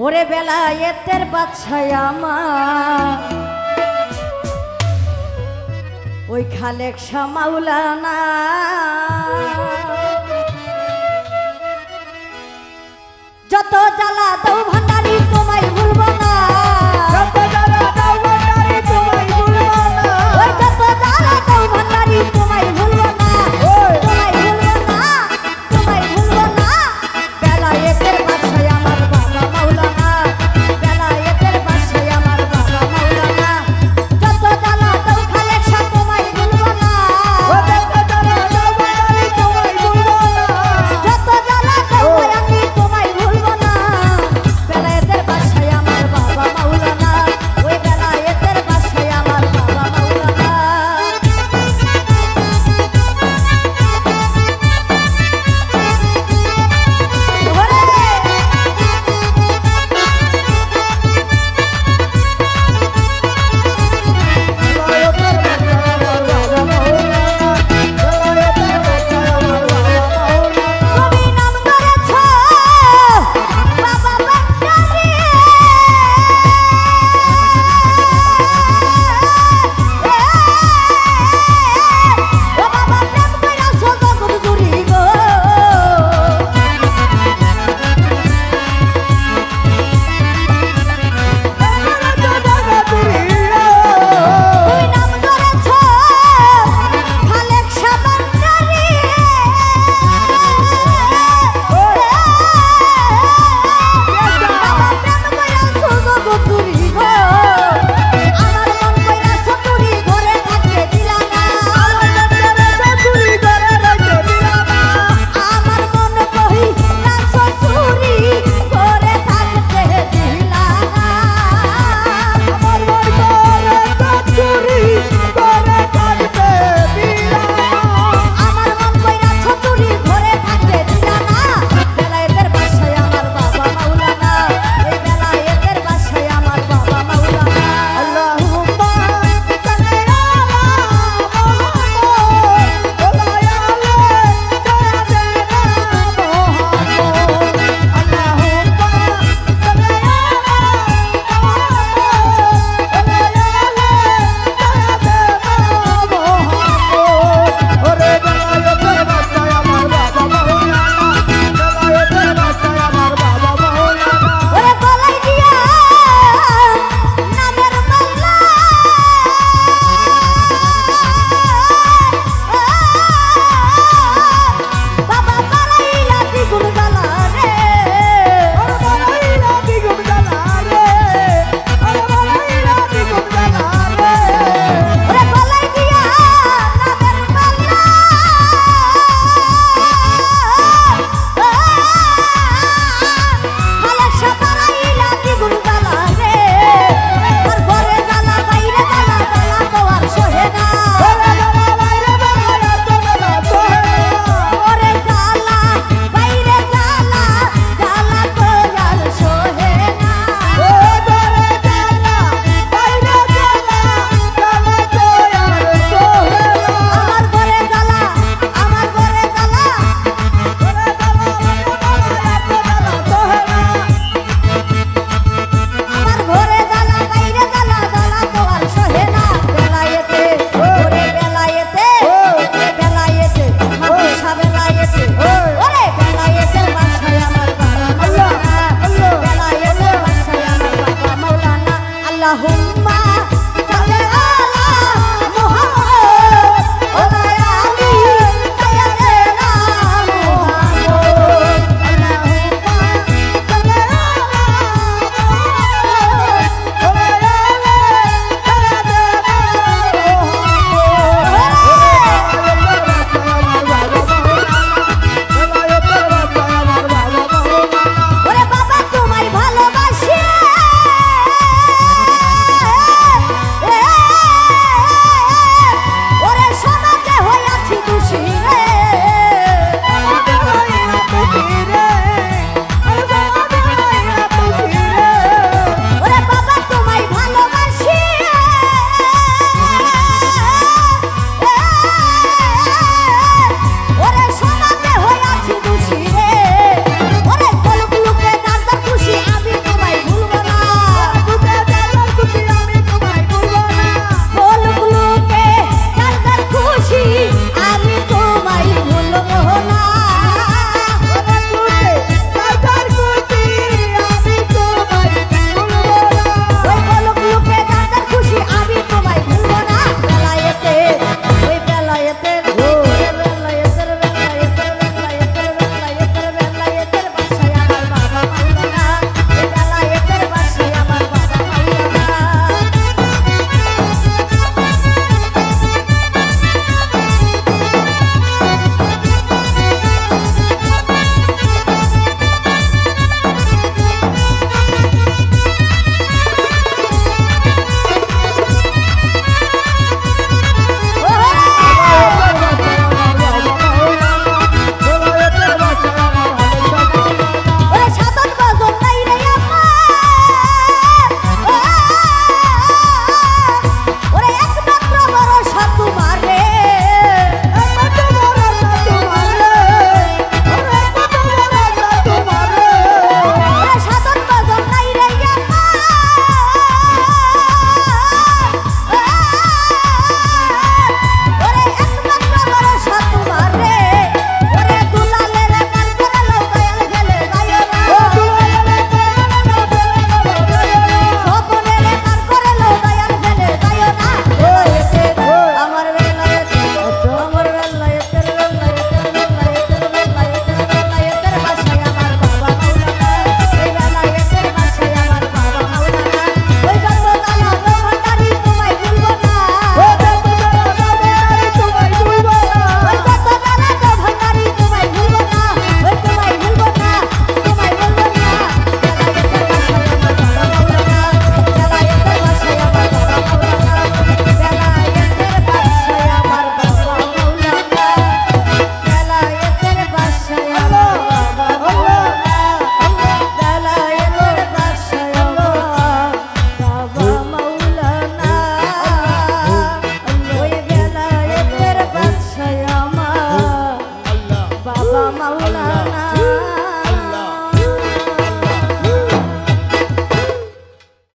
ওরে বেলায়েতের বাদশাহ আমার ওই খালেক শাহ মাওলানা যত জ্বালা দাও ভান্ডারি তোমায় ভুলবো না, যত জ্বালা দাও ভান্ডারি তোমায় ভুলবো না, ওই যত জ্বালা দাও ভান্ডারি তোমায় ভুলবো না, তোমায় ভুলবো না, তোমায় ভুলবো না। বেলায়েতের বাদশাহ আমার বাবা মাওলানা, বেলায়েতের বাদশাহ আমার বাবা মাওলানা যত জ্বালা দাও খালেক শাহ তোমায় ভুলবো না, যত জ্বালা দাও ভান্ডারি তোমায় ভুলবো না, যত জ্বালা দাও আমি তোমায় ভুলবো না। বেলায়েতের বাদশাহ আমার বাবা মাওলানা, ওই বেলায়েতের বাদশাহ আমার বাবা মাওলানা। বেলায়েতের বাদশা আমার বাবা মাওলানা, বেলায়েতের বাদশা আমার বাবা মাওলানা। তুমি নাম ধরেছ বাবা ভান্ডারি, ও বাবা প্রেম কইরা জগৎ জুড়ি গো, তুমি নাম ধরেছ খালেক শাহ ভান্ডারি, বাবা প্রেম কইরা জগৎ জুড়ি গো, আমার মন কইরা চতুরি ঘরে থাকতে দিলা না, আমার মন কইরা চতুরি ঘরে থাকতে দিলা না। আমার মন কইরা ছতুরি ঘরে থাকতে দিলা না। বেলায়েতের বাদশাহ আমার বাবা মাওলানা, এই বেলায়েতের বাদশাহ আমার বাবা মাওলানা। ওরে গলায় দিয়া নামের মালা, বাবা বাড়াইলা দ্বিগুণ জ্বালা রে, ওরে গলায় দিয়া নামের মালা, খালেক শাহ বাড়াইলা দ্বিগুণ জ্বালা রে, আর ঘরে জ্বালা বাইরে জ্বালা, জ্বালা তো আর সহে না, ওরে জ্বালা বাইরে জ্বালা, জ্বালা তো আর সহে না। আমার ঘরে জ্বালা, আমার ঘরে জ্বালা, আমার ঘরে জ্বালা বাইরে জ্বালা, জ্বালা তো আর সহে না। বেলায়েতে ওরে বেলায়েতে, ওরে বেলায়েতে মাদ্রাসা বেলায়েতে, ওরে বেলায়েতের বাদশাহ আমার বাবা মাওলানা, বেলায়েতের বাদশাহ আমার বাবা মাওলানা। আল্লাহুম্মা